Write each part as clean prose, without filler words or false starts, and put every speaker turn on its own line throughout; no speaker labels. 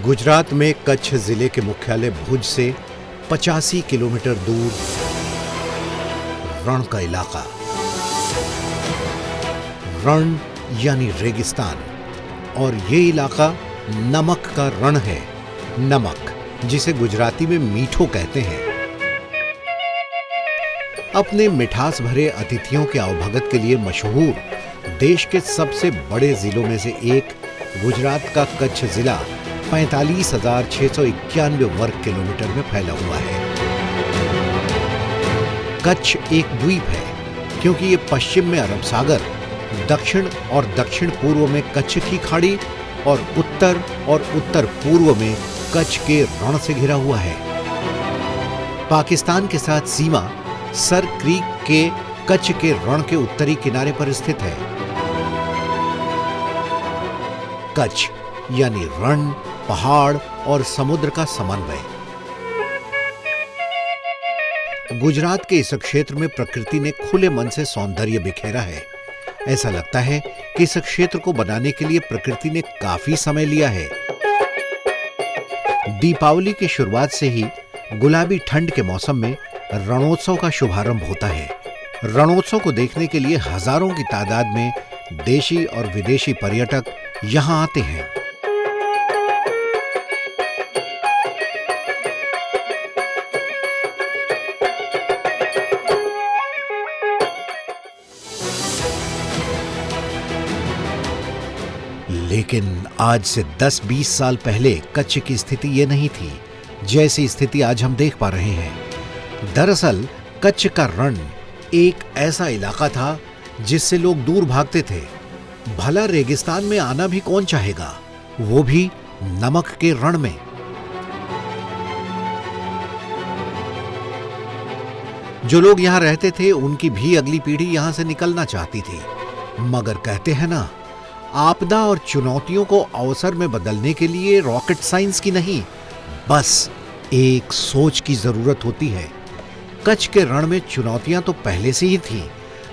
गुजरात में कच्छ जिले के मुख्यालय भुज से 85 किलोमीटर दूर रण का इलाका। रण यानी रेगिस्तान, और ये इलाका नमक का रण है। नमक, जिसे गुजराती में मीठो कहते हैं। अपने मिठास भरे अतिथियों के आवभगत के लिए मशहूर देश के सबसे बड़े जिलों में से एक गुजरात का कच्छ जिला 45,691 वर्ग किलोमीटर में फैला हुआ है। कच्छ एक द्वीप है क्योंकि ये पश्चिम में अरब सागर, दक्षिण और दक्षिण पूर्व में कच्छ की खाड़ी और उत्तर पूर्व में कच्छ के रण से घिरा हुआ है। पाकिस्तान के साथ सीमा सर क्रीक के कच्छ के रण के उत्तरी किनारे पर स्थित है। कच्छ यानी रण, पहाड़ और समुद्र का समन्वय। गुजरात के इस क्षेत्र में प्रकृति ने खुले मन से सौंदर्य बिखेरा है। ऐसा लगता है कि इस क्षेत्र को बनाने के लिए प्रकृति ने काफी समय लिया है। दीपावली की शुरुआत से ही गुलाबी ठंड के मौसम में रणोत्सव का शुभारंभ होता है। रणोत्सव को देखने के लिए हजारों की तादाद में देशी और विदेशी पर्यटक यहां आते हैं। लेकिन आज से 10-20 साल पहले कच्छ की स्थिति ये नहीं थी जैसी स्थिति आज हम देख पा रहे हैं। दरअसल कच्छ का रण एक ऐसा इलाका था जिससे लोग दूर भागते थे। भला रेगिस्तान में आना भी कौन चाहेगा, वो भी नमक के रण में। जो लोग यहां रहते थे उनकी भी अगली पीढ़ी यहां से निकलना चाहती थी, मगर कहते हैं ना, आपदा और चुनौतियों को अवसर में बदलने के लिए रॉकेट साइंस की नहीं, बस एक सोच की जरूरत होती है। कच्छ के रण में चुनौतियां तो पहले से ही थी,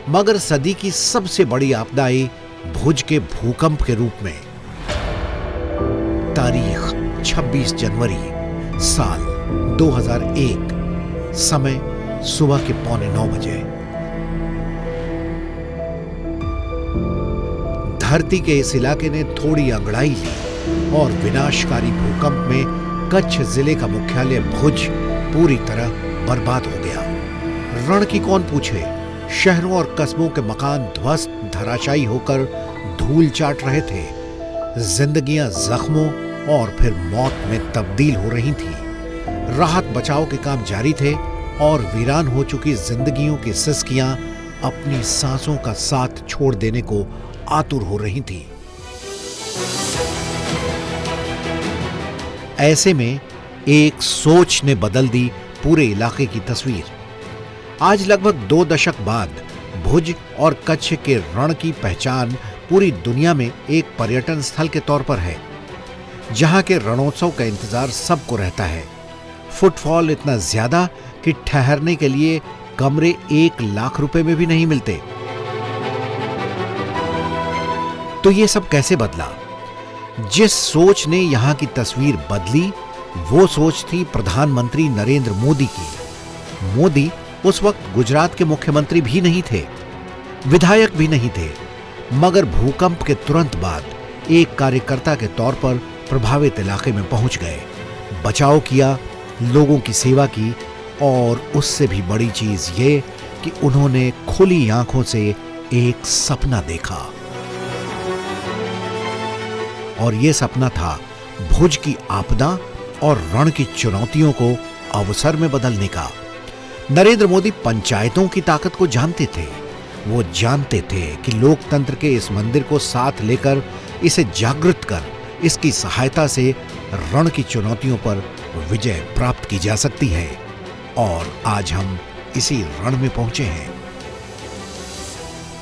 मगर सदी की सबसे बड़ी आपदा आई भुज के भूकंप के रूप में। तारीख 26 जनवरी साल 2001, समय सुबह के 8:45 बजे। धरती के इस इलाके ने थोड़ी अंगड़ाई ली और विनाशकारी भूकंप में कच्छ जिले का मुख्यालय भुज पूरी तरह बर्बाद हो गया। रण की कौन पूछे, शहरों और कस्बों के मकान ध्वस्त धराशायी होकर धूल चाट रहे थे। जिंदगियां जख्मों और फिर मौत में तब्दील हो रही थी। राहत बचाव के काम जारी थे और वीरान हो चुकी जिंदगियों की सिसकियां अपनी सांसों का साथ छोड़ देने को आतुर हो रही थी। ऐसे में एक सोच ने बदल दी पूरे इलाके की तस्वीर। आज लगभग 2 दशक बाद भुज और कच्छ के रण की पहचान पूरी दुनिया में एक पर्यटन स्थल के तौर पर है, जहां के रणोत्सव का इंतजार सबको रहता है। फुटफॉल इतना ज्यादा कि ठहरने के लिए कमरे 1 लाख रुपए में भी नहीं मिलते। तो ये सब कैसे बदला? जिस सोच ने यहां की तस्वीर बदली, वो सोच थी प्रधानमंत्री नरेंद्र मोदी की। मोदी उस वक्त गुजरात के मुख्यमंत्री भी नहीं थे, विधायक भी नहीं थे, मगर भूकंप के तुरंत बाद एक कार्यकर्ता के तौर पर प्रभावित इलाके में पहुंच गए, बचाव किया, लोगों की सेवा की, और उससे भी बड़ी चीज ये कि उन्होंने खुली आंखों से एक सपना देखा। और यह सपना था भुज की आपदा और रण की चुनौतियों को अवसर में बदलने का। नरेंद्र मोदी पंचायतों की ताकत को जानते थे। वो जानते थे कि लोकतंत्र के इस मंदिर को साथ लेकर इसे जागृत कर इसकी सहायता से रण की चुनौतियों पर विजय प्राप्त की जा सकती है। और आज हम इसी रण में पहुंचे हैं।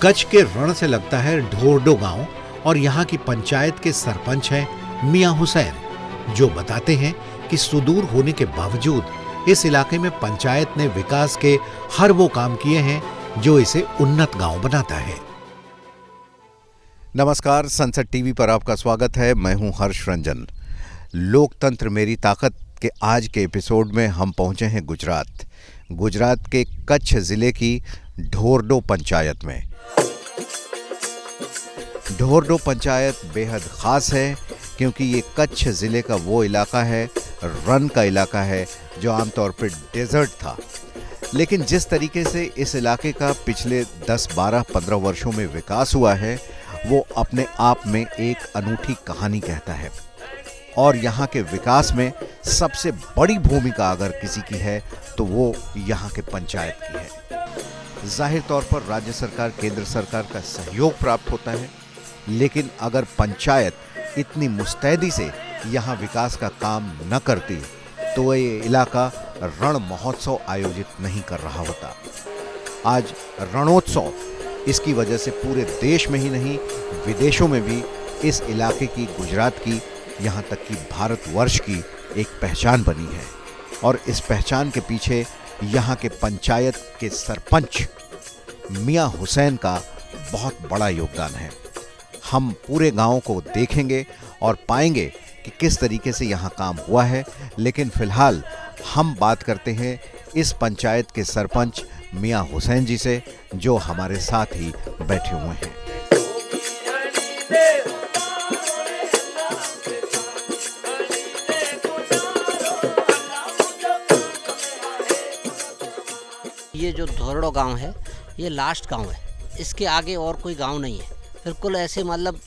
कच्छ के रण से लगता है ढोरडो गांव, और यहां की पंचायत के सरपंच हैं मियां हुसैन, जो बताते हैं कि सुदूर होने के बावजूद इस इलाके में पंचायत ने विकास के हर वो काम किए हैं जो इसे उन्नत गांव बनाता है। नमस्कार, संसद टीवी पर आपका स्वागत है। मैं हूं हर्ष रंजन। लोकतंत्र मेरी ताकत के आज के एपिसोड में हम पहुंचे हैं गुजरात के कच्छ जिले की ढोरडो पंचायत में। ढोरडो पंचायत बेहद ख़ास है क्योंकि ये कच्छ ज़िले का वो इलाका है, रण का इलाका है जो आमतौर पर डेजर्ट था। लेकिन जिस तरीके से इस इलाके का पिछले 10, 12, 15 वर्षों में विकास हुआ है वो अपने आप में एक अनूठी कहानी कहता है। और यहाँ के विकास में सबसे बड़ी भूमिका अगर किसी की है तो वो यहाँ के पंचायत की है। जाहिर तौर पर राज्य सरकार, केंद्र सरकार का सहयोग प्राप्त होता है, लेकिन अगर पंचायत इतनी मुस्तैदी से यहाँ विकास का काम न करती तो ये इलाका रण महोत्सव आयोजित नहीं कर रहा होता। आज रणोत्सव इसकी वजह से पूरे देश में ही नहीं विदेशों में भी इस इलाके की, गुजरात की, यहाँ तक कि भारतवर्ष की एक पहचान बनी है। और इस पहचान के पीछे यहाँ के पंचायत के सरपंच मियां हुसैन का बहुत बड़ा योगदान है। हम पूरे गांव को देखेंगे और पाएंगे कि किस तरीके से यहाँ काम हुआ है, लेकिन फिलहाल हम बात करते हैं इस पंचायत के सरपंच मियां हुसैन जी से, जो हमारे साथ ही बैठे हुए हैं।
ये जो ढोरडो गांव है ये लास्ट गांव है, इसके आगे और कोई गांव नहीं है। बिल्कुल ऐसे मतलब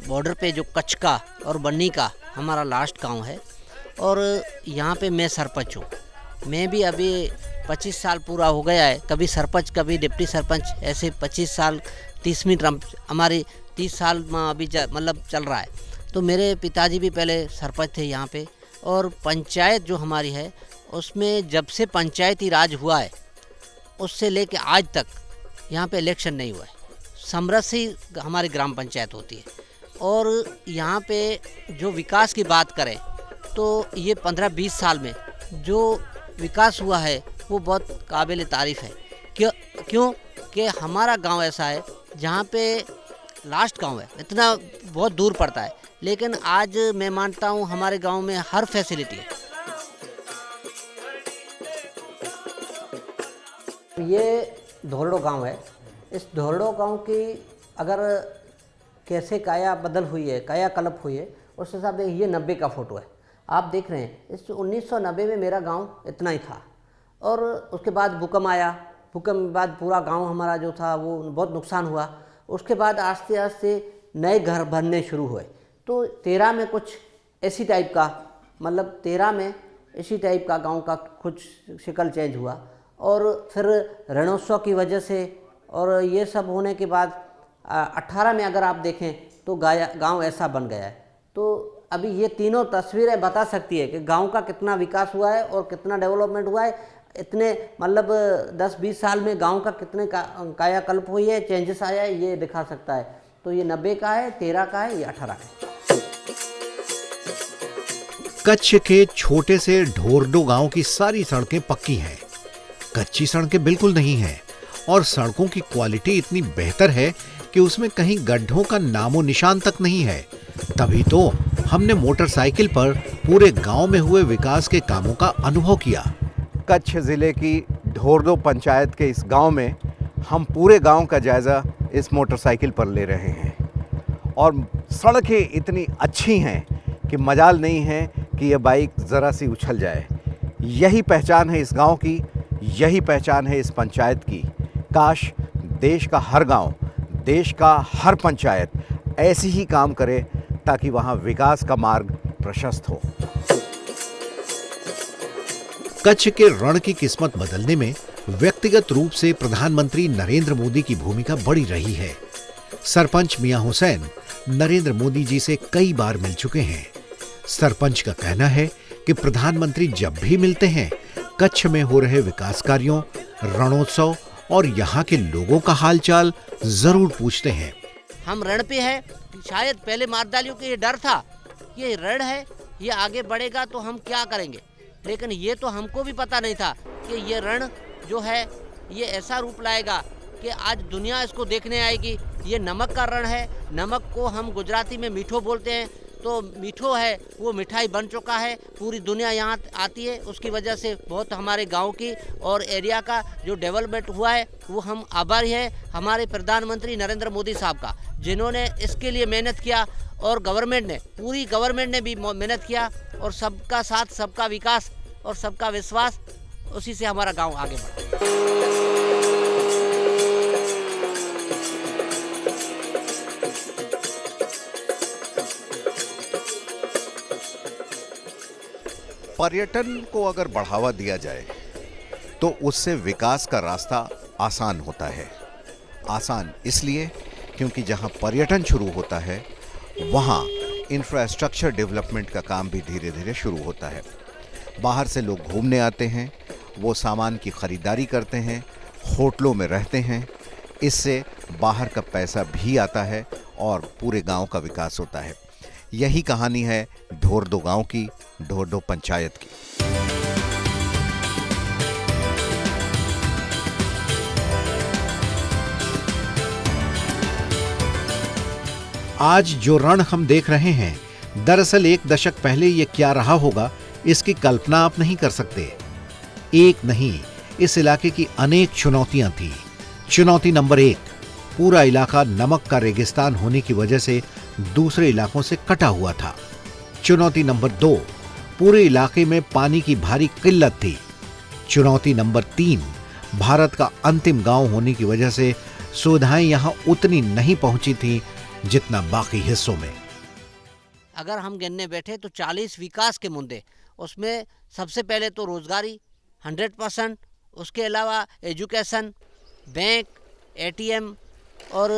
बॉर्डर पे जो कच्छ का और बन्नी का हमारा लास्ट गांव है। और यहाँ पे मैं सरपंच हूँ। मैं भी अभी 25 साल पूरा हो गया है, कभी सरपंच कभी डिप्टी सरपंच, ऐसे 25 साल 30वीं टर्म हमारी 30 साल में अभी मतलब चल रहा है। तो मेरे पिताजी भी पहले सरपंच थे यहाँ पे। और पंचायत जो हमारी है उसमें जब से पंचायती राज हुआ है उससे लेके आज तक यहाँ पे इलेक्शन नहीं हुआ है। समरस ही हमारी ग्राम पंचायत होती है। और यहाँ पे जो विकास की बात करें तो ये 15-20 साल में जो विकास हुआ है वो बहुत काबिल तारीफ़ है। क्यों कि हमारा गांव ऐसा है जहाँ पे लास्ट गांव है, इतना बहुत दूर पड़ता है, लेकिन आज मैं मानता हूँ हमारे गांव में हर फैसिलिटी है। ये ढोरडो गांव है। इस ढोरडो गांव की अगर कैसे काया बदल हुई है, काया कल्प हुई है, उस हिसाब से ये 90 का फ़ोटो है। आप देख रहे हैं इस 1990 में मेरा गांव इतना ही था। और उसके बाद भूकंप आया। भूकंप के बाद पूरा गांव हमारा जो था वो बहुत नुकसान हुआ। उसके बाद आस्ते आस्ते नए घर बनने शुरू हुए। तो 13 में कुछ ऐसी टाइप का, मतलब 13 में इसी टाइप का गांव का कुछ शक्ल चेंज हुआ। और फिर रणोत्सव की वजह से और ये सब होने के बाद 18 में अगर आप देखें तो गांव ऐसा बन गया है। तो अभी ये तीनों तस्वीरें बता सकती है कि गांव का कितना विकास हुआ है और कितना डेवलपमेंट हुआ है। इतने मतलब 10-20 साल में गांव का कितने कायाकल्प हुई है, चेंजेस आया है, ये दिखा सकता है। तो ये 90 का है, 13 का है, ये 18 है।
कच्छ के छोटे से ढोरडो गांव की सारी सड़कें पक्की हैं, कच्ची सड़कें बिल्कुल नहीं हैं। और सड़कों की क्वालिटी इतनी बेहतर है कि उसमें कहीं गड्ढों का नामो निशान तक नहीं है। तभी तो हमने मोटरसाइकिल पर पूरे गांव में हुए विकास के कामों का अनुभव किया। कच्छ जिले की ढोरडो पंचायत के इस गांव में हम पूरे गांव का जायजा इस मोटरसाइकिल पर ले रहे हैं। और सड़कें इतनी अच्छी हैं कि मजाल नहीं है कि यह बाइक ज़रा सी उछल जाए। यही पहचान है इस गांव की, यही पहचान है इस पंचायत की। काश देश का हर गांव, देश का हर पंचायत ऐसी ही काम करे ताकि वहां विकास का मार्ग प्रशस्त हो। कच्छ के रण की किस्मत बदलने में व्यक्तिगत रूप से प्रधानमंत्री नरेंद्र मोदी की भूमिका बड़ी रही है। सरपंच मियां हुसैन नरेंद्र मोदी जी से कई बार मिल चुके हैं। सरपंच का कहना है कि प्रधानमंत्री जब भी मिलते हैं कच्छ में हो रहे विकास कार्यों, रणोत्सव और यहाँ के लोगों का हालचाल जरूर पूछते हैं।
हम रण पे है, शायद पहले मारदालियों को ये डर था, ये रण है, ये आगे बढ़ेगा तो हम क्या करेंगे। लेकिन ये तो हमको भी पता नहीं था कि ये रण जो है ये ऐसा रूप लाएगा कि आज दुनिया इसको देखने आएगी। ये नमक का रण है। नमक को हम गुजराती में मीठो बोलते हैं। तो तो मीठो है वो मिठाई बन चुका है, पूरी दुनिया यहाँ आती है। उसकी वजह से बहुत हमारे गांव की और एरिया का जो डेवलपमेंट हुआ है वो हम आभारी है हमारे प्रधानमंत्री नरेंद्र मोदी साहब का, जिन्होंने इसके लिए मेहनत किया और पूरी गवर्नमेंट ने भी मेहनत किया और सबका साथ सबका विकास और सबका विश्वास, उसी से हमारा गाँव आगे बढ़ा।
पर्यटन को अगर बढ़ावा दिया जाए तो उससे विकास का रास्ता आसान होता है। आसान इसलिए क्योंकि जहां पर्यटन शुरू होता है वहां इंफ्रास्ट्रक्चर डेवलपमेंट का काम भी धीरे धीरे शुरू होता है। बाहर से लोग घूमने आते हैं, वो सामान की खरीदारी करते हैं, होटलों में रहते हैं, इससे बाहर का पैसा भी आता है और पूरे गांव का विकास होता है। यही कहानी है ढोरडो गांव की, ढोरडो पंचायत की।
आज जो रण हम देख रहे हैं, दरअसल एक दशक पहले ये क्या रहा होगा इसकी कल्पना आप नहीं कर सकते। एक नहीं, इस इलाके की अनेक चुनौतियां थी। चुनौती नंबर 1, पूरा इलाका नमक का रेगिस्तान होने की वजह से दूसरे इलाकों से कटा हुआ था। चुनौती नंबर 2, पूरे इलाके में पानी की भारी किल्लत थी। चुनौती नंबर 3, भारत का अंतिम गांव होने की वजह से सुविधाएं यहां उतनी नहीं पहुंची थी जितना बाकी हिस्सों में।
अगर हम गिनने बैठे तो 40 विकास के मुद्दे, उसमें सबसे पहले तो रोजगारी 100%, उसके अलावा एजुकेशन, बैंक, एटीएम और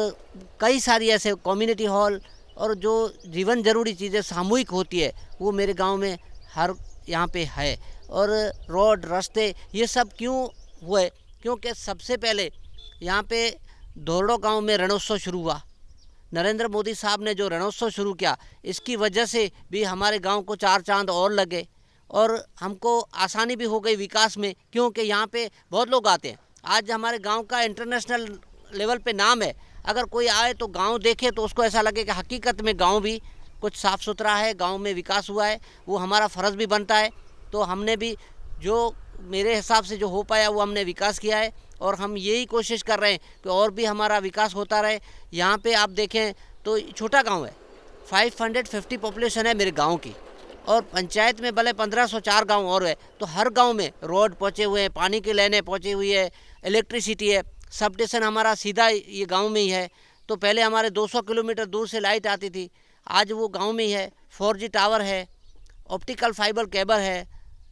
कई सारी ऐसे कम्युनिटी हॉल और जो जीवन जरूरी चीज़ें सामूहिक होती है वो मेरे गांव में हर यहाँ पे है। और रोड, रास्ते, ये सब क्यों हुए? क्योंकि सबसे पहले यहाँ पे ढोरडो गांव में रणोत्सव शुरू हुआ। नरेंद्र मोदी साहब ने जो रणोत्सव शुरू किया, इसकी वजह से भी हमारे गांव को 4 चांद और लगे और हमको आसानी भी हो गई विकास में, क्योंकि यहाँ पे बहुत लोग आते हैं। आज हमारे गांव का इंटरनेशनल लेवल पे नाम है। अगर कोई आए तो गांव देखे तो उसको ऐसा लगे कि हकीकत में गांव भी कुछ साफ़ सुथरा है, गांव में विकास हुआ है। वो हमारा फ़र्ज़ भी बनता है। तो हमने भी जो मेरे हिसाब से जो हो पाया वो हमने विकास किया है और हम यही कोशिश कर रहे हैं कि और भी हमारा विकास होता रहे। यहाँ पे आप देखें तो छोटा गांव है, 550 पॉपुलेशन है मेरे गांव की, और पंचायत में भले 1504 गांव और है। तो हर गांव में रोड पहुँचे हुए हैं, पानी की लाइनें पहुँची हुई है, इलेक्ट्रिसिटी है। सब स्टेशन हमारा सीधा ये गांव में ही है। तो पहले हमारे 200 किलोमीटर दूर से लाइट आती थी, आज वो गांव में ही है। 4G टावर है, ऑप्टिकल फाइबर केबल है,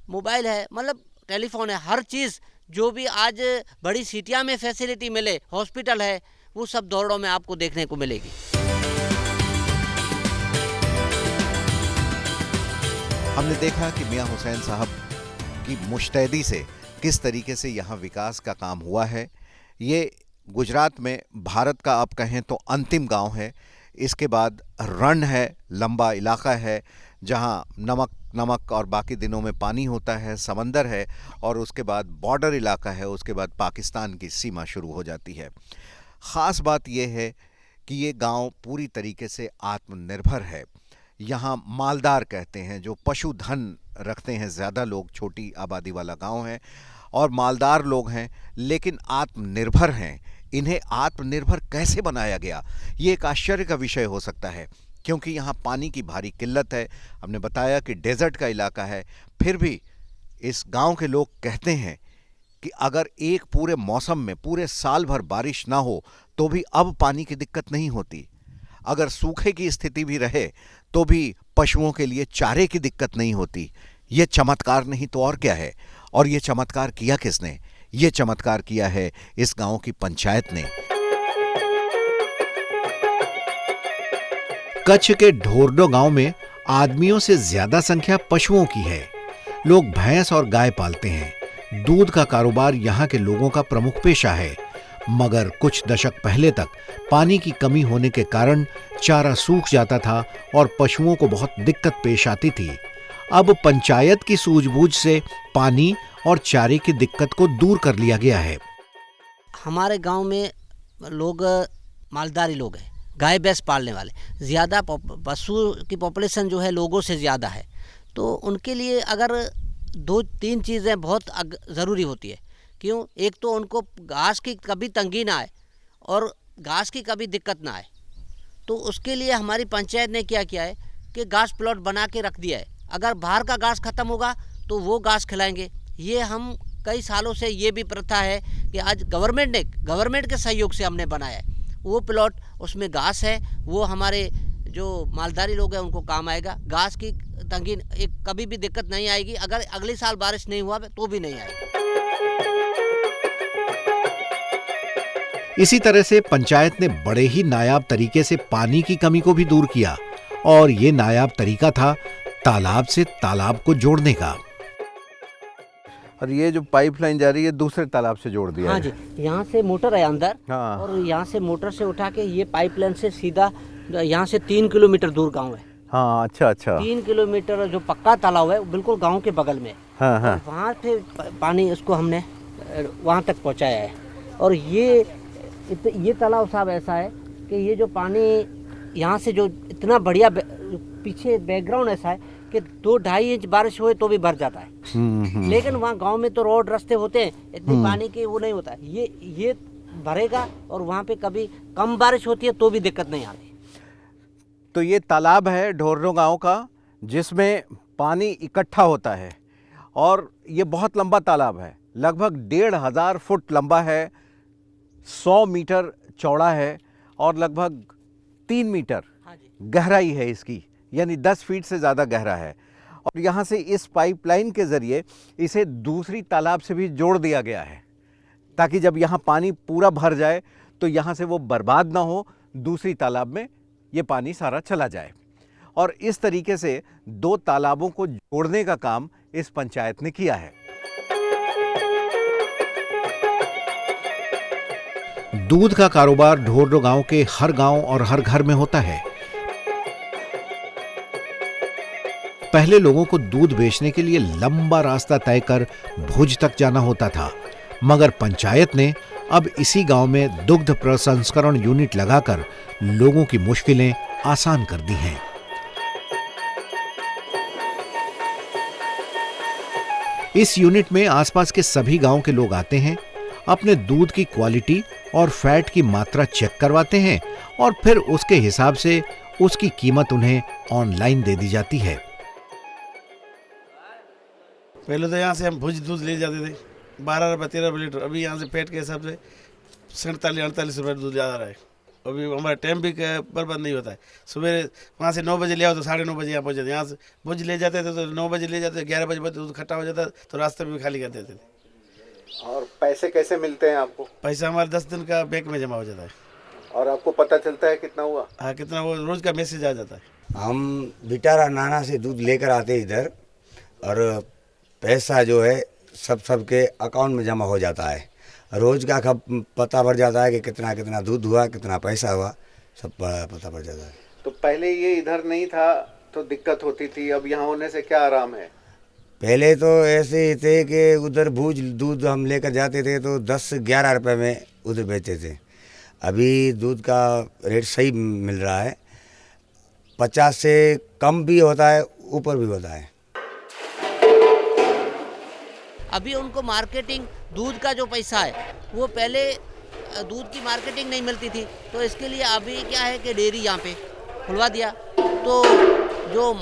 मोबाइल है, मतलब टेलीफोन है। हर चीज़ जो भी आज बड़ी सिटियाँ में फैसिलिटी मिले, हॉस्पिटल है, वो सब ढोरडो में आपको देखने को मिलेगी।
हमने देखा कि मियां हुसैन साहब की मुस्तैदी से किस तरीके से यहाँ विकास का काम हुआ है। ये गुजरात में भारत का आप कहें तो अंतिम गांव है। इसके बाद रण है, लंबा इलाका है जहां नमक और बाकी दिनों में पानी होता है, समंदर है, और उसके बाद बॉर्डर इलाका है, उसके बाद पाकिस्तान की सीमा शुरू हो जाती है। ख़ास बात यह है कि ये गांव पूरी तरीके से आत्मनिर्भर है। यहाँ मालदार कहते हैं, जो पशुधन रखते हैं ज़्यादा लोग, छोटी आबादी वाला गांव है और मालदार लोग हैं, लेकिन आत्मनिर्भर हैं। इन्हें आत्मनिर्भर कैसे बनाया गया, ये एक आश्चर्य का विषय हो सकता है, क्योंकि यहाँ पानी की भारी किल्लत है। हमने बताया कि डेजर्ट का इलाका है, फिर भी इस गांव के लोग कहते हैं कि अगर एक पूरे मौसम में पूरे साल भर बारिश ना हो तो भी अब पानी की दिक्कत नहीं होती। अगर सूखे की स्थिति भी रहे तो भी पशुओं के लिए चारे की दिक्कत नहीं होती। ये चमत्कार नहीं तो और क्या है। और ये चमत्कार किया किसने? ये चमत्कार किया है इस गांव की पंचायत ने।
कच्छ के ढोरडो गांव में आदमियों से ज्यादा संख्या पशुओं की है। लोग भैंस और गाय पालते हैं। दूध का कारोबार यहाँ के लोगों का प्रमुख पेशा है। मगर कुछ दशक पहले तक पानी की कमी होने के कारण चारा सूख जाता था और पशुओं को बहुत दिक्कत पेश आती थी। अब पंचायत की सूझबूझ से पानी और चारे की दिक्कत को दूर कर लिया गया है।
हमारे गांव में लोग मालदारी लोग हैं, गाय भैंस पालने वाले, ज़्यादा पशु की पॉपुलेशन जो है लोगों से ज़्यादा है, तो उनके लिए अगर 2-3 चीज़ें बहुत ज़रूरी होती है। क्यों? एक तो उनको घास की कभी तंगी ना आए और घास की कभी दिक्कत ना आए। तो उसके लिए हमारी पंचायत ने क्या किया है कि घास प्लॉट बना के रख दिया है। अगर बाहर का घास ख़त्म होगा तो वो घास खिलाएंगे। ये हम कई सालों से ये भी प्रथा है कि आज गवर्नमेंट के सहयोग से हमने बनाया है वो प्लॉट, उसमें घास है, वो हमारे जो मालधारी लोग हैं उनको काम आएगा। घास की तंगी एक कभी भी दिक्कत नहीं आएगी, अगर अगले साल बारिश नहीं हुआ तो भी नहीं आएगी।
इसी तरह से पंचायत ने बड़े ही नायाब तरीके से पानी की कमी को भी दूर किया और ये नायाब तरीका था तालाब से तालाब को जोड़ने का।
और ये जो पाइपलाइन जा रही है दूसरे तालाब से जोड़ दिया
हाँ
है।
जी, यहाँ से मोटर है अंदर।
हाँ।
और यहाँ से मोटर से उठा के ये पाइपलाइन से सीधा यहाँ से 3 किलोमीटर दूर गांव है।
हाँ, अच्छा
3 किलोमीटर जो पक्का तालाब है वो बिल्कुल गांव के बगल में है।
हाँ हाँ।
वहाँ से पानी उसको हमने वहाँ तक पहुँचाया है। और ये तालाब साहब ऐसा है कि ये जो पानी यहाँ से जो इतना बढ़िया पीछे बैकग्राउंड ऐसा है कि 2-2.5 इंच बारिश हुए तो भी भर जाता है। लेकिन वहाँ गांव में तो रोड रास्ते होते हैं, इतनी पानी की वो नहीं होता है। ये भरेगा और वहाँ पे कभी कम बारिश होती है तो भी दिक्कत नहीं आती।
तो ये तालाब है ढोरनो गांव का जिसमें पानी इकट्ठा होता है और ये बहुत लंबा तालाब है, लगभग 1,500 फुट लंबा है, 100 मीटर चौड़ा है और लगभग 3 मीटर गहराई है इसकी, यानी 10 फीट से ज़्यादा गहरा है। और यहाँ से इस पाइपलाइन के ज़रिए इसे दूसरी तालाब से भी जोड़ दिया गया है ताकि जब यहाँ पानी पूरा भर जाए तो यहाँ से वो बर्बाद ना हो, दूसरी तालाब में ये पानी सारा चला जाए। और इस तरीके से 2 तालाबों को जोड़ने का काम इस पंचायत ने किया है।
दूध का कारोबार ढोरनो गांव के हर गांव और हर घर में होता है। पहले लोगों को दूध बेचने के लिए लंबा रास्ता तय कर भुज तक जाना होता था, मगर पंचायत ने अब इसी गांव में दुग्ध प्रसंस्करण यूनिट लगाकर लोगों की मुश्किलें आसान कर दी हैं। इस यूनिट में आसपास के सभी गांव के लोग आते हैं, अपने दूध की क्वालिटी और फैट की मात्रा चेक करवाते हैं और फिर उसके हिसाब से उसकी कीमत उन्हें ऑनलाइन दे दी जाती है।
पहले तो यहाँ से हम भुज दूध ले जाते थे 12 रुपये 13 रुपये लीटर। अभी यहाँ से पेट के हिसाब से 47-48 रुपये दूध ज़्यादा रहा है। अभी हमारा टाइम भी बर्बाद नहीं होता है। सुबह वहाँ से 9 बजे ले आओ तो 9:30 बजे यहाँ पहुँच जाते। यहाँ से भुज ले जाते थे तो 9 बजे ले जाते, 11 बजे दूध खट्टा हो जाता तो रास्ते में भी खाली कर देते थे।
और पैसे कैसे मिलते हैं आपको?
पैसा हमारा 10 दिन का बैंक में जमा हो जाता है।
और आपको पता चलता है कितना हुआ?
हाँ, कितना वो रोज़ का मैसेज आ जाता है।
हम बिटारा नाना से दूध लेकर आते इधर और पैसा जो है सबके अकाउंट में जमा हो जाता है। रोज़ का पता पड़ जाता है कि कितना कितना दूध हुआ, कितना पैसा हुआ, सब पता पड़ जाता है।
तो पहले ये इधर नहीं था तो दिक्कत होती थी, अब यहाँ होने से क्या आराम है?
पहले तो ऐसे ही थे कि उधर भूज दूध हम लेकर जाते थे तो 10-11 रुपये में उधर बेचते थे। अभी दूध का रेट सही मिल रहा है, 50 से कम भी होता है, ऊपर भी होता है।
अभी उनको मार्केटिंग दूध का जो पैसा है वो पहले दूध की मार्केटिंग नहीं मिलती थी, तो इसके लिए अभी क्या है कि डेयरी यहाँ पे खुलवा दिया। तो जो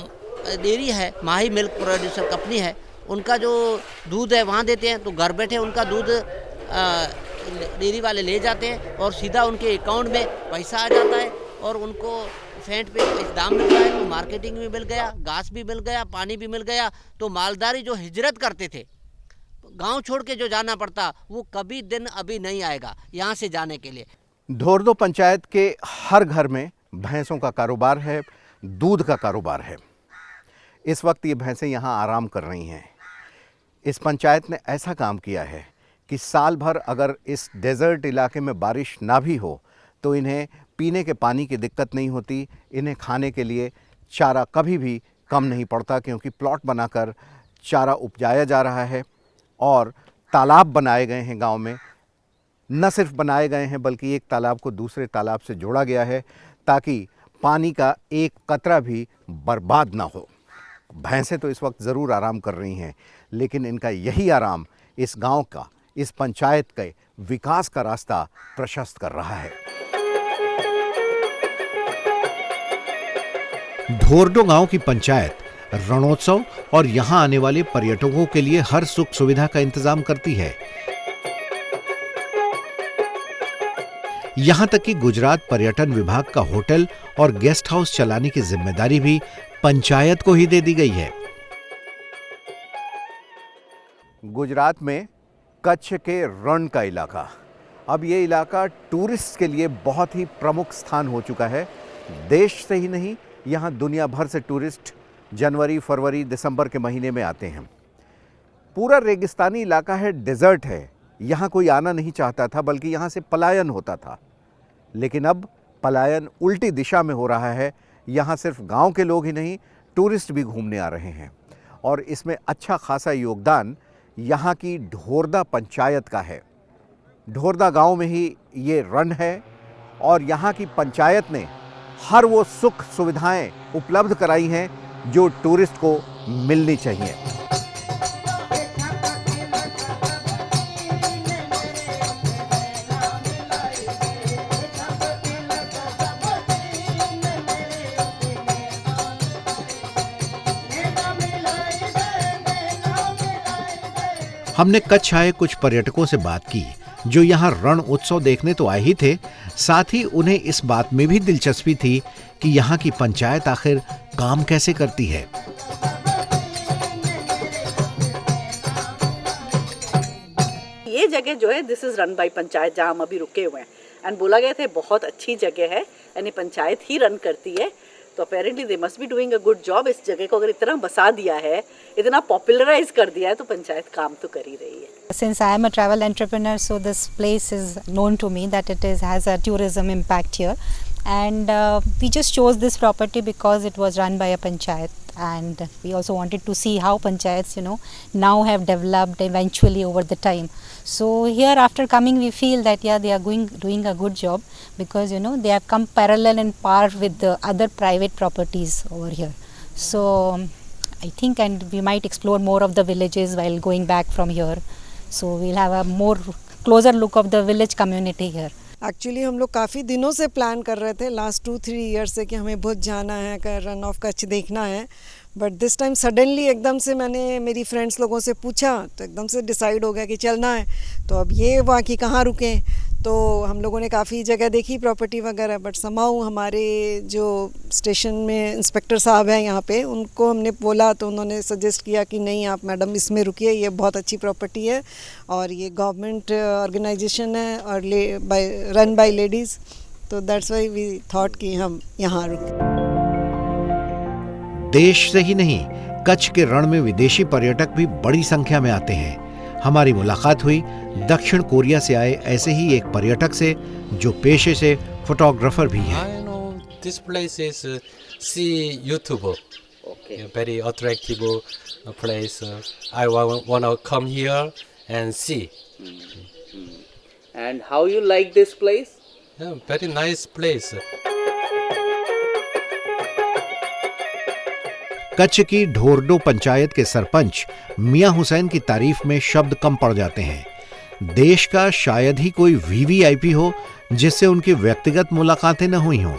डेयरी है माही मिल्क प्रोड्यूसर कंपनी है, उनका जो दूध है वहाँ देते हैं, तो घर बैठे उनका दूध डेयरी वाले ले जाते हैं और सीधा उनके अकाउंट में पैसा आ जाता है और उनको फेंट पे दाम मिलता है। तो मार्केटिंग भी मिल गया, घास भी मिल गया, पानी भी मिल गया। तो मालधारी जो हिजरत करते थे, गांव छोड़ के जो जाना पड़ता, वो कभी दिन अभी नहीं आएगा यहाँ से जाने के लिए।
ढोरनो पंचायत के हर घर में भैंसों का कारोबार है, दूध का कारोबार है। इस वक्त ये भैंसें यहाँ आराम कर रही हैं। इस पंचायत ने ऐसा काम किया है कि साल भर अगर इस डेजर्ट इलाके में बारिश ना भी हो तो इन्हें पीने के पानी की दिक्कत नहीं होती, इन्हें खाने के लिए चारा कभी भी कम नहीं पड़ता, क्योंकि प्लॉट बनाकर चारा उपजाया जा रहा है और तालाब बनाए गए हैं गांव में। न सिर्फ बनाए गए हैं बल्कि एक तालाब को दूसरे तालाब से जोड़ा गया है ताकि पानी का एक कतरा भी बर्बाद ना हो। भैंसें तो इस वक्त ज़रूर आराम कर रही हैं, लेकिन इनका यही आराम इस गांव का, इस पंचायत के विकास का रास्ता प्रशस्त कर रहा है।
ढोरडो गांव की पंचायत रणोत्सव और यहां आने वाले पर्यटकों के लिए हर सुख सुविधा का इंतजाम करती है। यहां तक कि गुजरात पर्यटन विभाग का होटल और गेस्ट हाउस चलाने की जिम्मेदारी भी पंचायत को ही दे दी गई है।
गुजरात में कच्छ के रण का इलाका, अब ये इलाका टूरिस्ट के लिए बहुत ही प्रमुख स्थान हो चुका है। देश से ही नहीं, यहाँ दुनिया भर से टूरिस्ट जनवरी, फरवरी, दिसंबर के महीने में आते हैं। पूरा रेगिस्तानी इलाका है, डेजर्ट है। यहाँ कोई आना नहीं चाहता था, बल्कि यहाँ से पलायन होता था। लेकिन अब पलायन उल्टी दिशा में हो रहा है। यहाँ सिर्फ गांव के लोग ही नहीं, टूरिस्ट भी घूमने आ रहे हैं। और इसमें अच्छा खासा योगदान यहाँ की ढोरदा पंचायत का है। ढोरदा गांव में ही ये रण है और यहाँ की पंचायत ने हर वो सुख सुविधाएं उपलब्ध कराई हैं जो टूरिस्ट को मिलनी चाहिए।
हमने कच्छ आए कुछ पर्यटकों से बात की जो यहाँ रण उत्सव देखने तो आए ही थे, साथ ही उन्हें इस बात में भी दिलचस्पी थी कि यहाँ की पंचायत आखिर काम कैसे करती है।
ये जगह जो है this is run by panchayat, जहाँ हम अभी रुके हुए हैं। एंड बोला गया था बहुत अच्छी जगह है, यानी पंचायत ही रन करती है, तो apparently they must be doing a good job. इस जगह को अगर इतना बसा दिया है, इतना पॉपुलराइज कर दिया है, तो पंचायत काम तो कर ही रही है।
Since I am a travel entrepreneur, so this place is known to me that it has a tourism impact here, and we just chose this property because it was run by a panchayat, and we also wanted to see how panchayats, now have developed eventually over the time. So here after coming, we feel that they are doing a good job because they have come parallel and par with the other private properties over here. So I think, and we might explore more of the villages while going back from here. So we'll have a more closer look of the village community here.
Actually हम लोग काफ़ी दिनों से plan कर रहे थे, last 2-3 year से, कि हमें भुज जाना है, रन ऑफ कच्छ देखना है। बट दिस टाइम सडनली एकदम से मैंने मेरी फ्रेंड्स लोगों से पूछा, तो एकदम से डिसाइड हो गया कि चलना है। तो अब ये वहाँ की कहाँ रुकें, तो हम लोगों ने काफ़ी जगह देखी प्रॉपर्टी वगैरह, बट समाउ हमारे जो स्टेशन में इंस्पेक्टर साहब हैं यहाँ पे, उनको हमने बोला तो उन्होंने सजेस्ट किया कि नहीं आप मैडम इसमें रुकिए, ये बहुत अच्छी प्रॉपर्टी है और ये गवर्नमेंट ऑर्गेनाइजेशन है और रन बाय लेडीज़, तो दैट्स व्हाई वी थॉट कि हम यहाँ रुकें।
देश से ही नहीं, कच्छ के रण में विदेशी पर्यटक भी बड़ी संख्या में आते हैं। हमारी मुलाकात हुई दक्षिण कोरिया से आए ऐसे ही एक पर्यटक से जो पेशे से फोटोग्राफर भी हैं।
I know this place is see YouTuber. Okay. Very attractive place. I want to come here and see.
And how you like this place?
Yeah, very nice place.
Kutch की ढोरडो पंचायत के सरपंच मियां हुसैन की तारीफ में शब्द कम पड़ जाते हैं। देश का शायद ही कोई वीवीआईपी हो जिससे उनकी व्यक्तिगत मुलाकातें न हुई हों।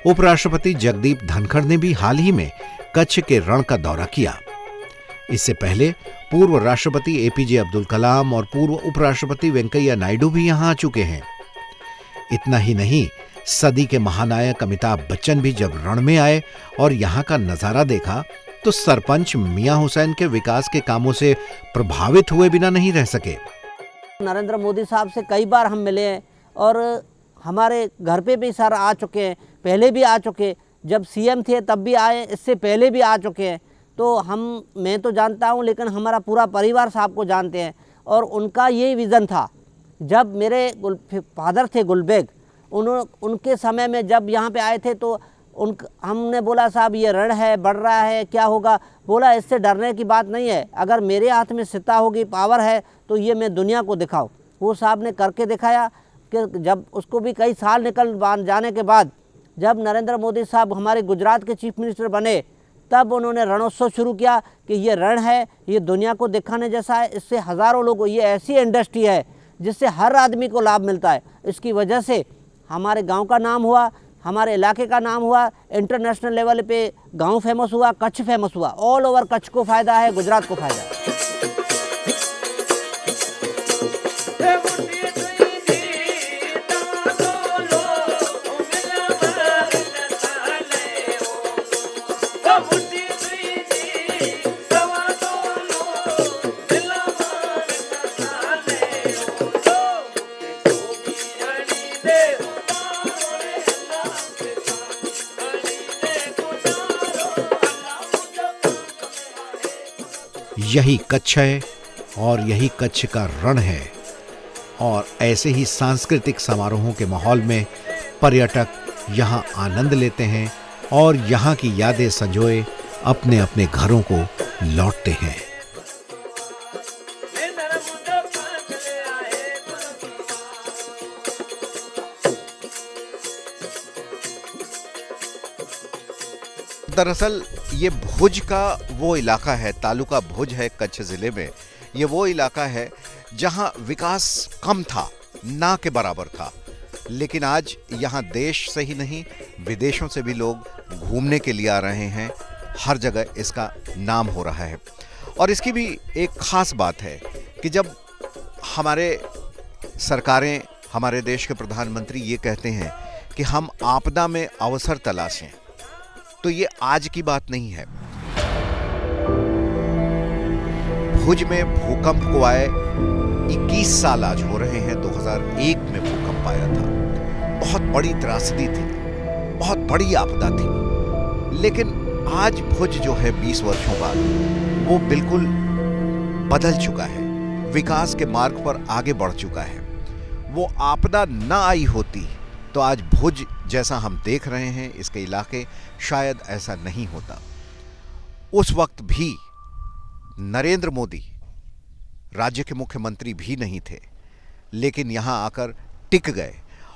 उपराष्ट्रपति जगदीप धनखड़ ने भी हाल ही में कच्छ के रण का दौरा किया। इससे पहले पूर्व राष्ट्रपति एपीजे अब्दुल कलाम और पूर्व उपराष्ट्रपति वेंकैया नायडू भी यहां आ चुके हैं। इतना ही नहीं, सदी के महानायक अमिताभ बच्चन भी जब रण में आए और यहाँ का नजारा देखा तो सरपंच मियां हुसैन के विकास के कामों से प्रभावित हुए बिना नहीं रह सके।
नरेंद्र मोदी साहब से कई बार हम मिले हैं और हमारे घर पे भी सर आ चुके हैं, पहले भी आ चुके, जब सीएम थे तब भी आए, इससे पहले भी आ चुके हैं। तो मैं तो जानता हूँ, लेकिन हमारा पूरा परिवार साहब को जानते हैं और उनका ये विज़न था। जब मेरे फादर थे गुलबेग, उनके समय में जब यहाँ पे आए थे तो हमने बोला साहब ये रण है, बढ़ रहा है, क्या होगा? बोला इससे डरने की बात नहीं है, अगर मेरे हाथ में सत्ता होगी, पावर है, तो ये मैं दुनिया को दिखाऊँ। वो साहब ने करके दिखाया। जब उसको भी कई साल निकल जाने के बाद जब नरेंद्र मोदी साहब हमारे गुजरात के चीफ मिनिस्टर बने, तब उन्होंने रणोत्सव शुरू किया कि ये रण है, ये दुनिया को दिखाने जैसा है, इससे हज़ारों लोग, ये ऐसी इंडस्ट्री है जिससे हर आदमी को लाभ मिलता है। इसकी वजह से हमारे गांव का नाम हुआ, हमारे इलाके का नाम हुआ, इंटरनेशनल लेवल पे गांव फेमस हुआ, कच्छ फेमस हुआ। ऑल ओवर कच्छ को फ़ायदा है, गुजरात को फ़ायदा है।
यही कच्छ है और यही कच्छ का रण है। और ऐसे ही सांस्कृतिक समारोहों के माहौल में पर्यटक यहाँ आनंद लेते हैं और यहाँ की यादें संजोए अपने अपने घरों को लौटते हैं।
दरअसल ये भुज का वो इलाका है, तालुका भुज है कच्छ ज़िले में। ये वो इलाका है जहाँ विकास कम था, ना के बराबर था। लेकिन आज यहाँ देश से ही नहीं, विदेशों से भी लोग घूमने के लिए आ रहे हैं। हर जगह इसका नाम हो रहा है। और इसकी भी एक ख़ास बात है कि जब हमारे सरकारें, हमारे देश के प्रधानमंत्री ये कहते हैं कि हम आपदा में अवसर तलाशें, तो ये आज की बात नहीं है। भुज में भूकंप को आए 21 साल आज हो रहे हैं। 2001 में भूकंप आया था। बहुत बड़ी त्रासदी थी, बहुत बड़ी आपदा थी। लेकिन आज भुज जो है 20 वर्षों बाद वो बिल्कुल बदल चुका है, विकास के मार्ग पर आगे बढ़ चुका है। वो आपदा ना आई होती तो आज भुज जैसा हम देख रहे हैं, इसके इलाके, शायद ऐसा नहीं होता। उस वक्त भी नरेंद्र मोदी राज्य के मुख्यमंत्री भी नहीं थे, लेकिन यहाँ आकर टिक गए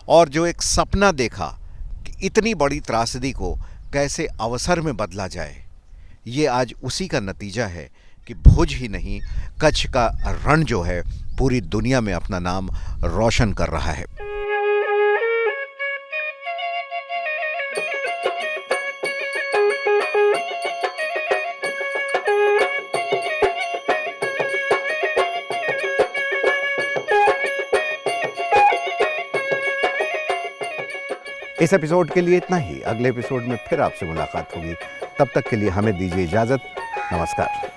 और जो एक सपना देखा कि इतनी बड़ी त्रासदी को कैसे अवसर में बदला जाए, ये आज उसी का नतीजा है कि भुज ही नहीं, कच्छ का रण जो है पूरी दुनिया में अपना नाम रोशन कर रहा है।
इस एपिसोड के लिए इतना ही। अगले एपिसोड में फिर आपसे मुलाकात होगी। तब तक के लिए हमें दीजिए इजाजत। नमस्कार।